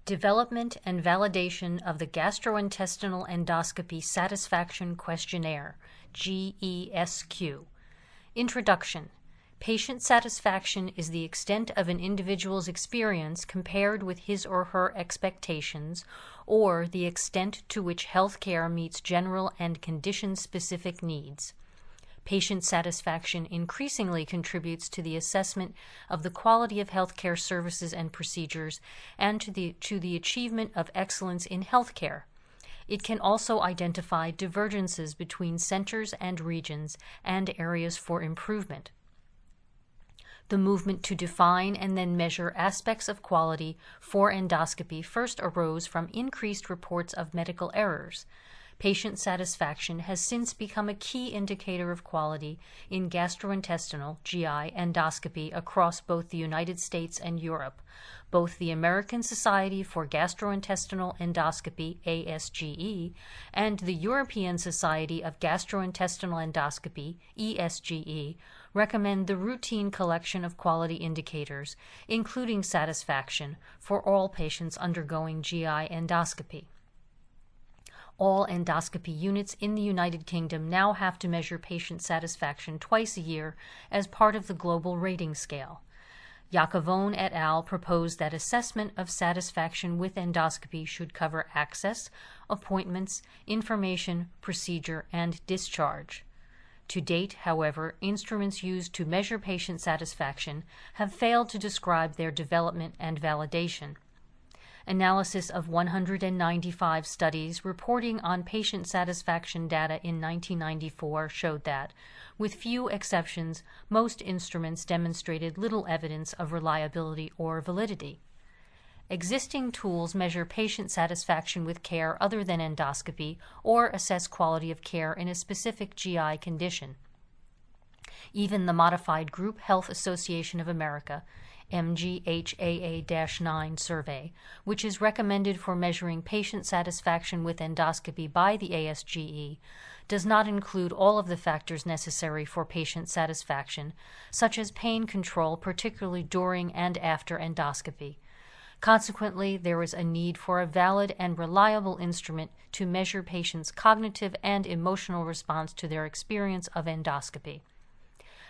Development and Validation of the Gastrointestinal Endoscopy Satisfaction Questionnaire, GESQ. Introduction. Patient satisfaction is the extent of an individual's experience compared with his or her expectations, or the extent to which healthcare meets general and condition-specific needs. Patient satisfaction increasingly contributes to the assessment of the quality of healthcare services and procedures and to the achievement of excellence in healthcare. It can also identify divergences between centers and regions and areas for improvement. The movement to define and then measure aspects of quality for endoscopy first arose from increased reports of medical errors. Patient satisfaction has since become a key indicator of quality in gastrointestinal (GI) endoscopy across both the United States and Europe. Both the American Society for Gastrointestinal Endoscopy (ASGE) and the European Society of Gastrointestinal Endoscopy (ESGE) recommend the routine collection of quality indicators, including satisfaction, for all patients undergoing GI endoscopy. All endoscopy units in the United Kingdom now have to measure patient satisfaction twice a year as part of the global rating scale. Jacobone et al. Proposed that assessment of satisfaction with endoscopy should cover access, appointments, information, procedure, and discharge. To date, however, instruments used to measure patient satisfaction have failed to describe their development and validation. Analysis of 195 studies reporting on patient satisfaction data in 1994 showed that, with few exceptions, most instruments demonstrated little evidence of reliability or validity. Existing tools measure patient satisfaction with care other than endoscopy or assess quality of care in a specific GI condition. Even the Modified Group Health Association of America MGHAA-9 survey, which is recommended for measuring patient satisfaction with endoscopy by the ASGE, does not include all of the factors necessary for patient satisfaction, such as pain control, particularly during and after endoscopy. Consequently, there is a need for a valid and reliable instrument to measure patients' cognitive and emotional response to their experience of endoscopy.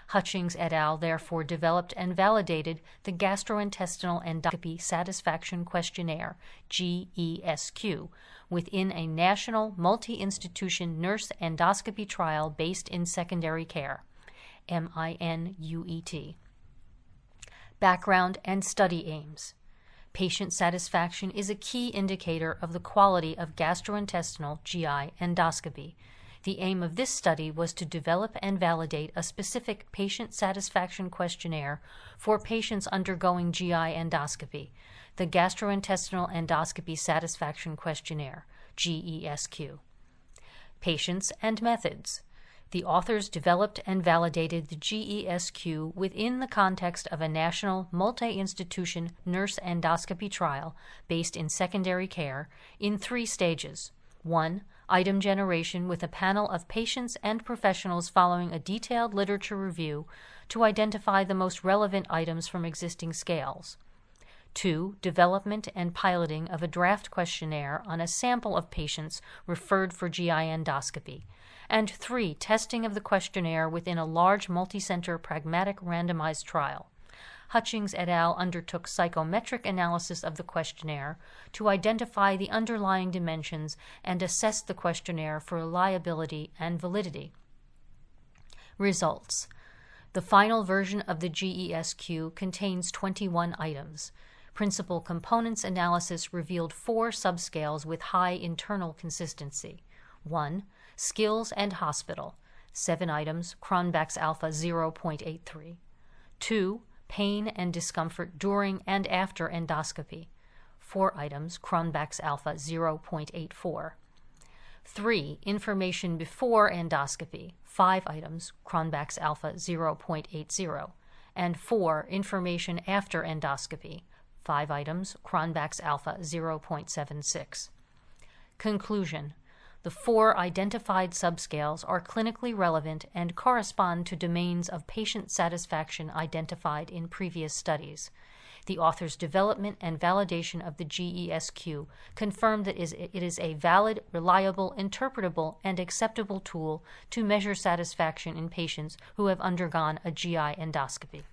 Hutchings et al. Therefore developed and validated the Gastrointestinal Endoscopy Satisfaction Questionnaire, GESQ, within a national multi-institution nurse endoscopy trial based in secondary care, MINUET. Background and study aims. Patient satisfaction is a key indicator of the quality of gastrointestinal (GI) endoscopy. The aim of this study was to develop and validate a specific patient satisfaction questionnaire for patients undergoing GI endoscopy, the Gastrointestinal Endoscopy Satisfaction Questionnaire, GESQ. Patients and methods. The authors developed and validated the GESQ within the context of a national multi-institution nurse endoscopy trial based in secondary care in 3 stages. 1. Item generation with a panel of patients and professionals following a detailed literature review to identify the most relevant items from existing scales. 2. Development and piloting of a draft questionnaire on a sample of patients referred for GI endoscopy. And 3. Testing of the questionnaire within a large multi-center pragmatic randomized trial. Hutchings et al. Undertook psychometric analysis of the questionnaire to identify the underlying dimensions and assess the questionnaire for reliability and validity. Results. The final version of the GESQ contains 21 items. Principal components analysis revealed 4 subscales with high internal consistency. 1. Skills and hospital, 7 items, Cronbach's alpha 0.83. 2. Pain and discomfort during and after endoscopy, 4 items, Cronbach's alpha 0.84. 3. Information before endoscopy, 5 items, Cronbach's alpha 0.80. And 4. Information after endoscopy, 5 items, Cronbach's alpha 0.76. Conclusion. The 4 identified subscales are clinically relevant and correspond to domains of patient satisfaction identified in previous studies. The author's development and validation of the GESQ confirmed that it is a valid, reliable, interpretable, and acceptable tool to measure satisfaction in patients who have undergone a GI endoscopy.